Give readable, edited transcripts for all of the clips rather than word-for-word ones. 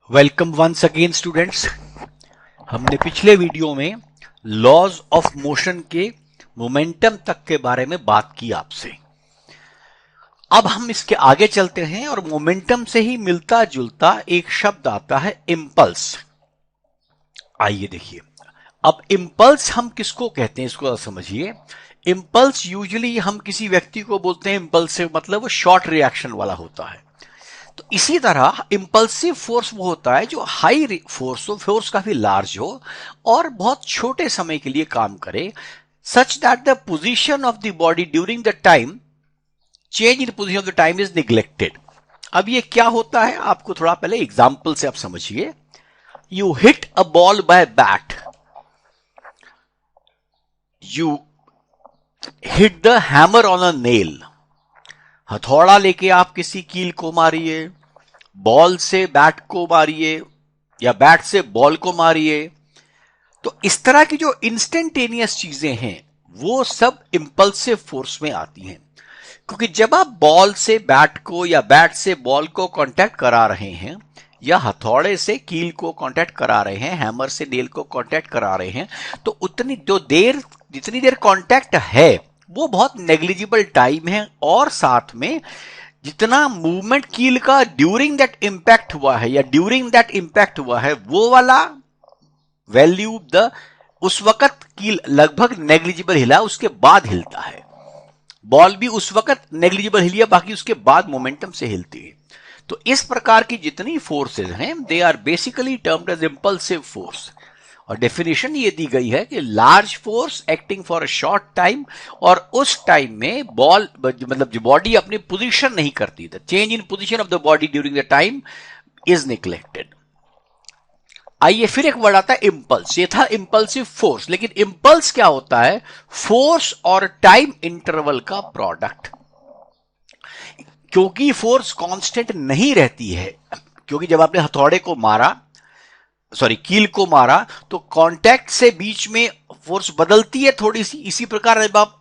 Welcome once again students. हमने पिछले video में लॉज ऑफ मोशन के मोमेंटम तक के बारे में बात की आपसे। अब हम इसके आगे चलते हैं और मोमेंटम से ही मिलता जुलता एक शब्द आता है इम्पल्स। आइए देखिए, अब इम्पल्स हम किसको कहते हैं इसको समझिए। इम्पल्स यूजुअली हम किसी व्यक्ति को बोलते हैं इम्पल्सिव, मतलब वो शॉर्ट रिएक्शन वाला होता है। तो इसी तरह इंपल्सिव फोर्स वो होता है जो हाई फोर्स हो, फोर्स काफी लार्ज हो और बहुत छोटे समय के लिए काम करे, such that the position of the body during the time change in position of the time is neglected. अब ये क्या होता है आपको थोड़ा पहले एग्जाम्पल से आप समझिए। You hit a ball by bat, you hit the hammer on a nail. हथौड़ा लेके आप किसी कील को मारिए, बॉल से बैट को मारिए या बैट से बॉल को मारिए। तो इस तरह की जो इंस्टेंटेनियस चीजें हैं वो सब इंपल्सिव फोर्स में आती हैं, क्योंकि जब आप बॉल से बैट को या बैट से बॉल को कांटेक्ट करा रहे हैं या हथौड़े से कील को कांटेक्ट करा रहे हैं, हैमर से नेल को कांटेक्ट करा रहे हैं, तो जितनी देर कांटेक्ट है वो बहुत नेग्लिजिबल टाइम है, और साथ में जितना मूवमेंट कील का ड्यूरिंग दैट इंपैक्ट हुआ है या ड्यूरिंग दैट इंपैक्ट हुआ है वो वाला वैल्यू उस वक्त कील लगभग नेग्लिजिबल हिला, उसके बाद हिलता है। बॉल भी उस वक्त नेग्लिजिबल हिली है, बाकी उसके बाद मोमेंटम से हिलती है। तो इस प्रकार की जितनी फोर्सेज हैं they are basically termed as impulsive force. और डेफिनेशन ये दी गई है कि large force acting for a short time, और उस टाइम में बॉल मतलब जो बॉडी अपनी पोजीशन नहीं करती, the change in position of the body during the time is neglected. आइए फिर एक वर्ड आता है इंपल्स। ये था इंपल्सिव फोर्स, लेकिन इंपल्स क्या होता है? फोर्स और टाइम इंटरवल का प्रोडक्ट। क्योंकि फोर्स कांस्टेंट नहीं रहती है, क्योंकि जब आपने हथौड़े को मारा, कील को मारा, तो कांटेक्ट से बीच में फोर्स बदलती है थोड़ी सी। इसी प्रकार जब आप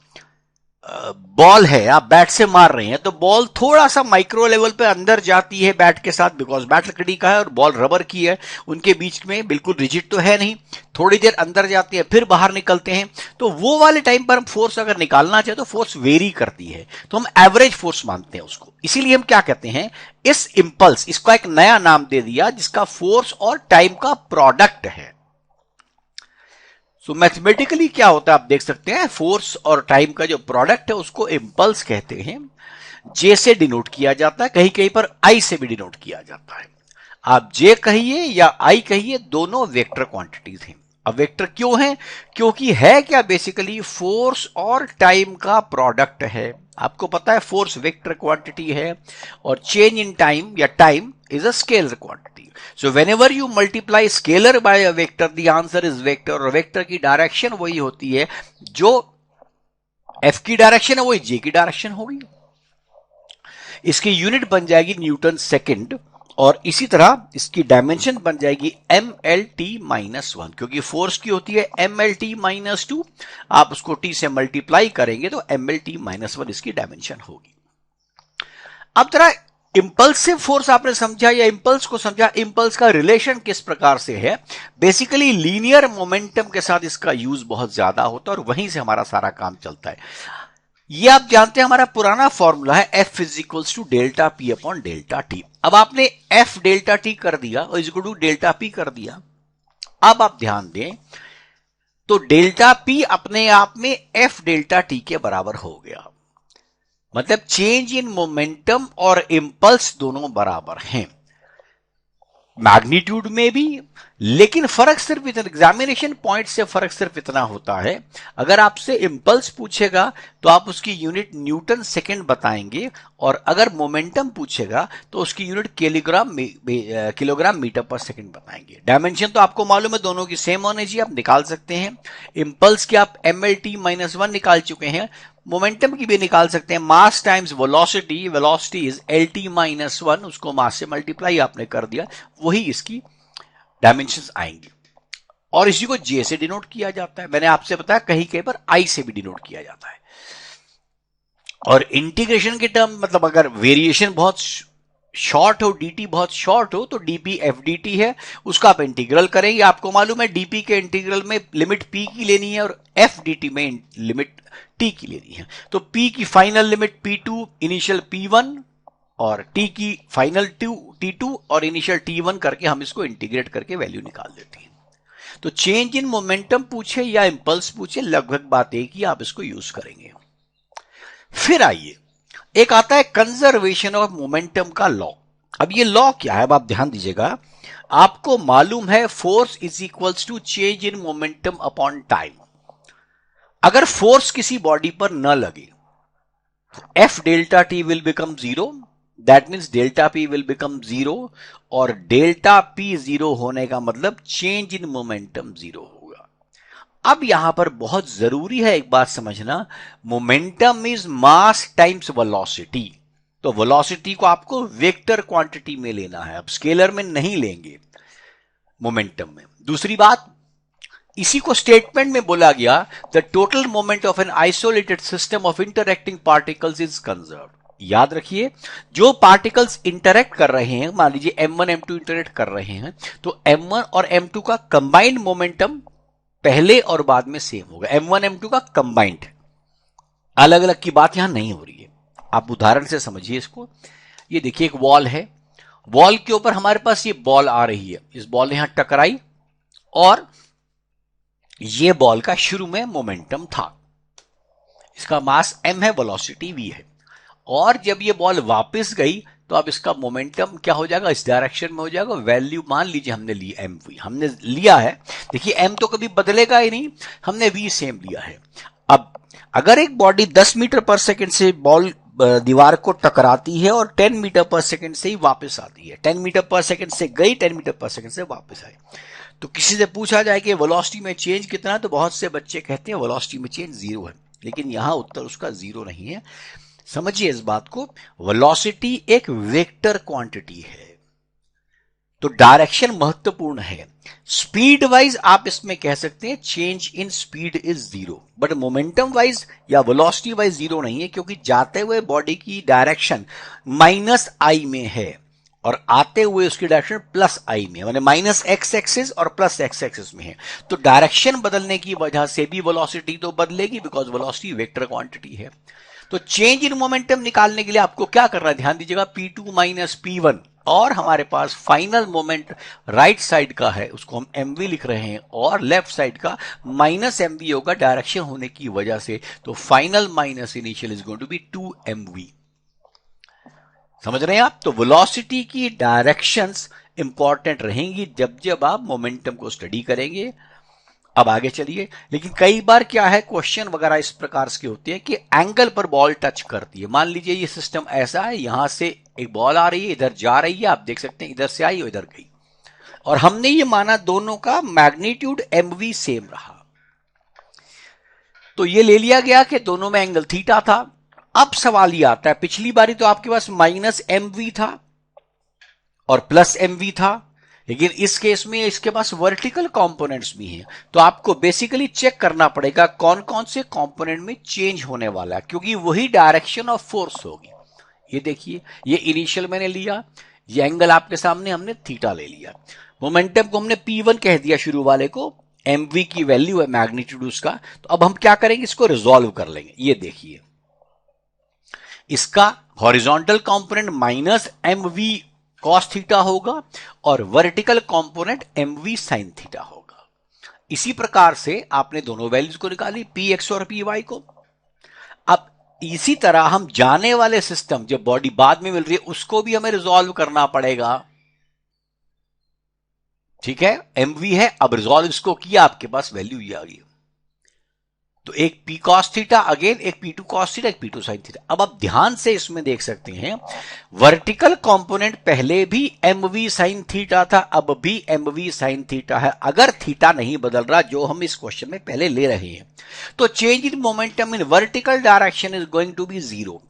बॉल है, आप बैट से मार रहे हैं, तो बॉल थोड़ा सा माइक्रो लेवल पे अंदर जाती है बैट के साथ, बिकॉज बैट लकड़ी का है और बॉल रबर की है, उनके बीच में बिल्कुल रिजिड तो है नहीं, थोड़ी देर अंदर जाती है फिर बाहर निकलते हैं। तो वो वाले टाइम पर हम फोर्स अगर निकालना चाहे तो फोर्स वेरी करती है, तो हम एवरेज फोर्स मानते हैं उसको। इसीलिए हम क्या कहते हैं, इस इंपल्स, इसका एक नया नाम दे दिया जिसका फोर्स और टाइम का प्रोडक्ट है। तो मैथमेटिकली क्या होता है आप देख सकते हैं, फोर्स और टाइम का जो प्रोडक्ट है उसको इंपल्स कहते हैं। जे से डिनोट किया जाता है, कहीं कहीं पर आई से भी डिनोट किया जाता है। आप जे कहिए या आई कहिए, दोनों वेक्टर क्वांटिटीज हैं। अब वेक्टर क्यों है? क्योंकि है क्या, बेसिकली फोर्स और टाइम का प्रोडक्ट है। आपको पता है फोर्स वेक्टर क्वांटिटी है और चेंज इन टाइम या time is a scalar quantity. So whenever you multiply scalar by a vector, the answer is vector, और वेक्टर की डायरेक्शन वही होती है, जो f की डायरेक्शन है वही j की डायरेक्शन होगी। इसकी यूनिट बन जाएगी न्यूटन सेकंड, और इसी तरह इसकी डायमेंशन बन जाएगी mlt-1, क्योंकि फोर्स की होती है mlt-2, आप उसको t से मल्टीप्लाई करेंगे तो mlt-1 इसकी डायमेंशन होगी। अब जरा इंपल्सिव फोर्स आपने समझा या इंपल्स को समझा, इंपल्स का रिलेशन किस प्रकार से है। बेसिकली लीनियर मोमेंटम के साथ इसका यूज बहुत ज्यादा होता है और वहीं से हमारा सारा काम चलता है। ये आप जानते हैं हमारा पुराना फॉर्मूला है F is equals to delta P upon delta T। अब आपने F डेल्टा T कर दिया और is equal to delta P कर दिया। अब आप ध्यान दें तो डेल्टा P अपने आप में F डेल्टा T के बराबर हो गया, मतलब चेंज इन मोमेंटम और इंपल्स दोनों बराबर हैं मैग्नीट्यूड में भी। लेकिन फर्क सिर्फ इतना, एग्जामिनेशन पॉइंट से फर्क सिर्फ इतना होता है, अगर आपसे इंपल्स पूछेगा तो आप उसकी यूनिट न्यूटन सेकंड बताएंगे, और अगर मोमेंटम पूछेगा तो उसकी यूनिट किलोग्राम मीटर पर सेकंड बताएंगे। डायमेंशन तो आपको मालूम है दोनों की सेम होनी चाहिए, आप निकाल सकते हैं। इंपल्स की आप mlt-1 निकाल चुके हैं, मोमेंटम की भी निकाल सकते हैं। मास times velocity, velocity is lt-1, उसको मास से मल्टीप्लाई आपने कर दिया, वही इसकी डायमेंशंस आएंगी। और इसी को जे से डिनोट किया जाता है। मैंने आपसे बताया कहीं कहीं पर आई से भी डिनोट किया जाता है। और इंटीग्रेशन के टर्म, मतलब अगर वेरिएशन बहुत शॉर्ट हो, dt बहुत शॉर्ट हो, तो dp fdt है, उसका आप इंटीग्रल करेंगे। आपको मालूम है dp के इंटीग्रल में लिमिट p की लेनी है और fdt में लिमिट t की लेनी है। तो p की final limit p2 initial p1 और t की फाइनल t2 और इनिशियल t1 करके हम इसको इंटीग्रेट करके वैल्यू निकाल देते हैं। तो चेंज इन मोमेंटम पूछे या इंपल्स पूछे, लगभग बात एक ही, आप इसको यूज करेंगे। फिर आइए, एक आता है कंजर्वेशन ऑफ मोमेंटम का लॉ। अब ये लॉ क्या है, अब आप ध्यान दीजिएगा। आपको मालूम है force is equals to change in momentum upon time. अगर फोर्स किसी बॉडी पर न लगे, F delta T will become zero, that means delta P will become zero, और डेल्टा पी जीरो होने का मतलब चेंज इन मोमेंटम जीरो होगा। अब यहां पर बहुत जरूरी है एक बात समझना, momentum is mass times velocity. तो वेलोसिटी को आपको वेक्टर क्वांटिटी में लेना है, अब स्केलर में नहीं लेंगे मोमेंटम में। दूसरी बात, इसी को स्टेटमेंट में बोला गया, the total moment of an isolated system of interacting particles is conserved. याद रखिए, जो पार्टिकल्स इंटरेक्ट कर रहे हैं, मान लीजिए m1 m2 इंटरेक्ट कर रहे हैं, तो m1 और m2 का कंबाइंड मोमेंटम पहले और बाद में सेम होगा। m1 m2 का कंबाइंड, अलग अलग की बात यहां नहीं हो रही है। आप उदाहरण से समझिए इसको। ये देखिए एक वॉल है, वॉल के ऊपर हमारे पास ये बॉल आ रही है, इस बॉल ने यहां टकराई और ये बॉल का शुरू में मोमेंटम था, इसका मास m है, वेलोसिटी v है, और जब ये बॉल वापस गई तो अब इसका मोमेंटम क्या हो जाएगा, इस डायरेक्शन में हो जाएगा। वैल्यू मान लीजिए हमने ली mv, हमने लिया है, देखिए m तो कभी बदलेगा ही नहीं, हमने v सेम लिया है। अब अगर एक बॉडी 10 मीटर पर सेकंड से बॉल दीवार को टकराती है और 10 मीटर पर सेकंड से ही वापस आती है, 10 मीटर पर सेकंड से गई, 10 मीटर पर सेकंड से वापस आई, तो किसी से पूछा जाए कि वेलोसिटी में चेंज कितना है, तो बहुत से बच्चे कहते हैं वेलोसिटी में चेंज जीरो है, लेकिन यहां उत्तर उसका जीरो नहीं है। समझिए इस बात को, वेलोसिटी एक वेक्टर क्वांटिटी है, तो डायरेक्शन महत्वपूर्ण है। स्पीड वाइज आप इसमें कह सकते हैं change in speed is zero, but momentum wise या वेलोसिटी वाइज जीरो नहीं है, क्योंकि जाते हुए बॉडी की डायरेक्शन माइनस आई में है और आते हुए उसकी डायरेक्शन प्लस आई में, माने माइनस एक्स एक्सिस और प्लस एक्स एक्सिस में है। तो डायरेक्शन बदलने की वजह से भी वेलोसिटी तो बदलेगी, बिकॉज वेलोसिटी वेक्टर क्वांटिटी है। तो चेंज इन मोमेंटम निकालने के लिए आपको क्या करना है, ध्यान दीजिएगा, P2 माइनस P1, और हमारे पास फाइनल मोमेंट राइट साइड का है, उसको हम mv लिख रहे हैं, और लेफ्ट साइड का माइनस mv होगा डायरेक्शन होने की वजह से, तो final minus initial is going to be 2mv। समझ रहे हैं आप? तो वेलोसिटी की डायरेक्शंस इंपॉर्टेंट रहेंगी जब जब आप मोमेंटम को स्टडी करेंगे। अब आगे चलिए, लेकिन कई बार क्या है, क्वेश्चन वगैरह इस प्रकार के होते हैं कि एंगल पर बॉल टच करती है। मान लीजिए ये सिस्टम ऐसा है, यहां से एक बॉल आ रही है, इधर जा रही है, आप देख सकते हैं इधर से आई और इधर गई, और हमने ये माना दोनों का मैग्नीट्यूड mv सेम रहा, तो ये ले लिया गया कि दोनों में एंगल थीटा था। अब सवाल ये आता है, पिछली बारी तो आपके पास माइनस mv था और प्लस mv था, लेकिन इस केस में इसके पास वर्टिकल कंपोनेंट्स भी हैं, तो आपको बेसिकली चेक करना पड़ेगा कौन कौन से कंपोनेंट में चेंज होने वाला है, क्योंकि वही डायरेक्शन ऑफ फोर्स होगी। ये देखिए, ये इनिशियल मैंने लिया, ये एंगल आपके सामने हमने थीटा ले लिया, मोमेंटम को हमने P1 कह दिया, शुरू वाले को mv की वैल्यू है मैग्नीट्यूड उसका। तो अब हम क्या करेंगे, इसको रिजॉल्व कर लेंगे। ये देखिए, इसका horizontal component minus mv cos theta होगा और vertical component mv sine theta होगा। इसी प्रकार से आपने दोनों वैल्यूज को निकाली, px और py को। अब इसी तरह हम जाने वाले सिस्टम, जब बॉडी बाद में मिल रही है, उसको भी हमें रिजॉल्व करना पड़ेगा। ठीक है, mv है, अब रिजॉल्व इसको किया, आपके पास वैल्यू ये आ गई, तो एक p cos थीटा, अगेन एक p2 cos थीटा, एक p2 sin थीटा। अब आप ध्यान से इसमें देख सकते हैं, वर्टिकल कंपोनेंट पहले भी mv sin थीटा था, अब भी mv sin थीटा है, अगर थीटा नहीं बदल रहा, जो हम इस क्वेश्चन में पहले ले रहे हैं, तो change in momentum in vertical direction is going to be zero.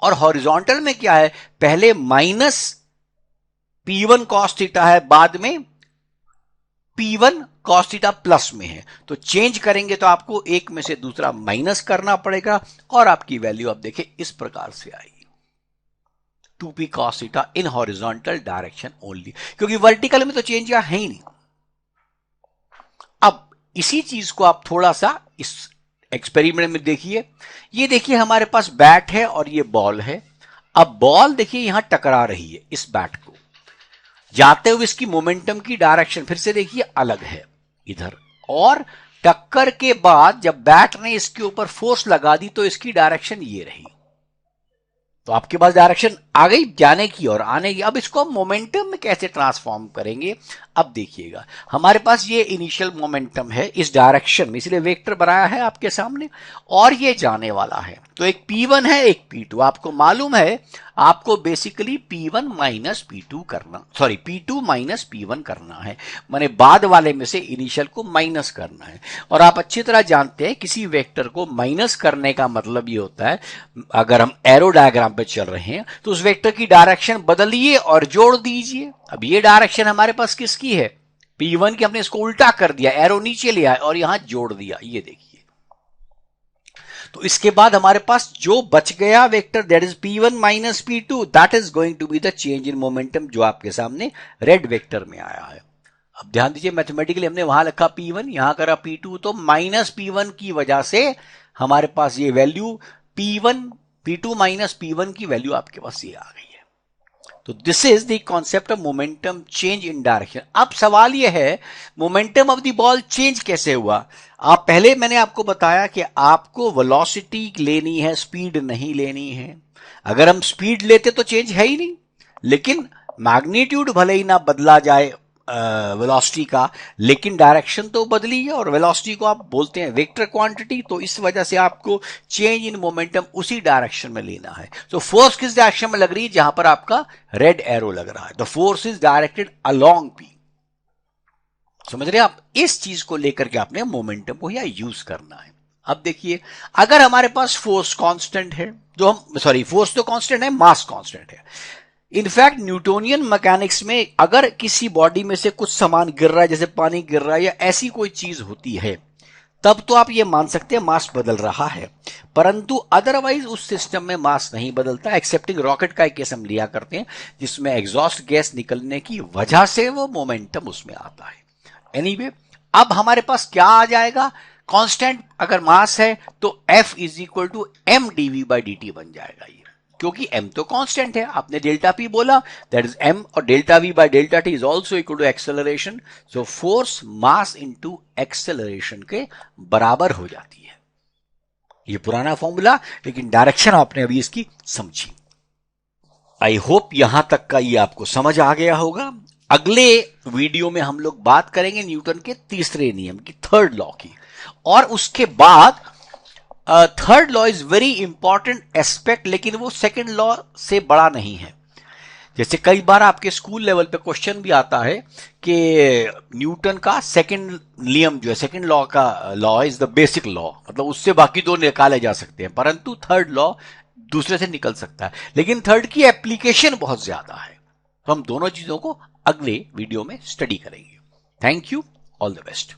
और हॉरिजॉन्टल में क्या है, पहले माइनस p1 cos थीटा है, बाद में P1 cos थीटा प्लस में है, तो चेंज करेंगे तो आपको एक में से दूसरा माइनस करना पड़ेगा, और आपकी वैल्यू आप देखें इस प्रकार से आएगी। 2p cos theta in horizontal direction only, क्योंकि वर्टिकल में तो चेंज यहाँ है ही नहीं। अब इसी चीज को आप थोड़ा सा इस एक्सपेरिमेंट में देखिए। ये देखिए हमारे पास बैट है और ये बॉल है। अब बॉल देखिए यहां टकरा रही है इस बैट को, जाते हुए इसकी मोमेंटम की डायरेक्शन फिर से देखिए अलग है इधर, और टक्कर के बाद जब बैट ने इसके ऊपर फोर्स लगा दी तो इसकी डायरेक्शन ये रही। तो आपके पास डायरेक्शन आ गई जाने की और आने की। अब इसको मोमेंटम में कैसे ट्रांसफॉर्म करेंगे, अब देखिएगा हमारे पास ये इनिशियल मोमेंटम है इस डायरेक्शन में, इसलिए वेक्टर बनाया है आपके सामने, और ये जाने वाला है। तो एक P1 है एक P2। आपको मालूम है आपको बेसिकली P1 माइनस P2 करना, सॉरी P2 माइनस P1 करना है, माने बाद वाले में से इनिशियल को माइनस करना है। और आप अच्छी तरह जानते हैं किसी वेक्टर को माइनस करने का मतलब ये होता है, अगर हम एरो डायग्राम पे चल रहे हैं तो उस वेक्टर की डायरेक्शन बदलिए और जोड़ दीजिए। अब ये डायरेक्शन हमारे पास किसकी है, P1 की। हमने इसको उल्टा कर दिया, एरो नीचे ले आए और यहां जोड़ दिया, ये देखिए। तो इसके बाद हमारे पास जो बच गया vector that is P1 minus P2, that is going to be the change in momentum जो आपके सामने रेड वेक्टर में आया है। अब ध्यान दीजिए मैथमेटिकली हमने वहां लिखा P1, यहां करा P2, तो माइनस P1 की वजह से हमारे पास ये वैल्यू P2 माइनस P1 की वैल्यू आपके पास ये आ गई है। तो this is the concept of momentum change in direction. अब सवाल यह है momentum of the ball change कैसे हुआ। आप पहले मैंने आपको बताया कि आपको वेलोसिटी लेनी है, स्पीड नहीं लेनी है। अगर हम स्पीड लेते तो चेंज है ही नहीं, लेकिन मैग्नीट्यूड भले ही ना बदला जाए वेलोसिटी का, लेकिन डायरेक्शन तो बदली है, और वेलोसिटी को आप बोलते हैं वेक्टर क्वांटिटी, तो इस वजह से आपको चेंज इन मोमेंटम उसी डायरेक्शन में लेना है। तो फोर्स किस डायरेक्शन में लग रही है, जहां पर आपका रेड एरो लग रहा है। The force is directed along P। समझ रहे हैं आप, इस चीज को लेकर के आपने मोमेंटम को या यूज करना है। अब देखिए अगर हमारे पास फोर्स कांस्टेंट है, जो हम फोर्स तो कांस्टेंट है, मास कांस्टेंट है। इनफैक्ट न्यूटोनियन मैकेनिक्स में अगर किसी बॉडी में से कुछ सामान गिर रहा है, जैसे पानी गिर रहा है या ऐसी कोई चीज होती है, तब तो आप ये मान सकते हैं मास बदल रहा है, परंतु अदरवाइज उस सिस्टम में मास नहीं बदलता, एक्सेप्टिंग रॉकेट का एक केस हम लिया करते हैं जिसमें एग्जॉस्ट गैस निकलने की वजह से वो मोमेंटम उसमें आता है। एनीवे, अब हमारे पास क्या आ जाएगा, कांस्टेंट अगर मास है तो F is equal to m dv by dt बन जाएगा ये, क्योंकि m तो कांस्टेंट है। आपने डेल्टा p बोला, दैट इज m, और delta v by delta t is also equal to acceleration. So force mass into acceleration के बराबर हो जाती है। ये पुराना फॉर्मूला, लेकिन डायरेक्शन आपने अभी इसकी समझी। आई होप यहां तक का ये आपको समझ आ गया होगा। अगले वीडियो में हम लोग बात करेंगे न्यूटन के तीसरे नियम की, थर्ड लॉ की, और उसके बाद third law is very important aspect, लेकिन वो सेकंड लॉ से बड़ा नहीं है। जैसे कई बार आपके स्कूल लेवल पे क्वेश्चन भी आता है कि न्यूटन का सेकंड नियम जो है, सेकंड लॉ का law is the basic law, मतलब उससे बाकी दो निकाले जा सकते हैं, परंतु थर्ड लॉ दूसरे से निकल सकता है, लेकिन थर्ड की एप्लीकेशन बहुत ज्यादा है। तो हम दोनों चीजों को अगले वीडियो में स्टडी करेंगे। Thank you, all the best.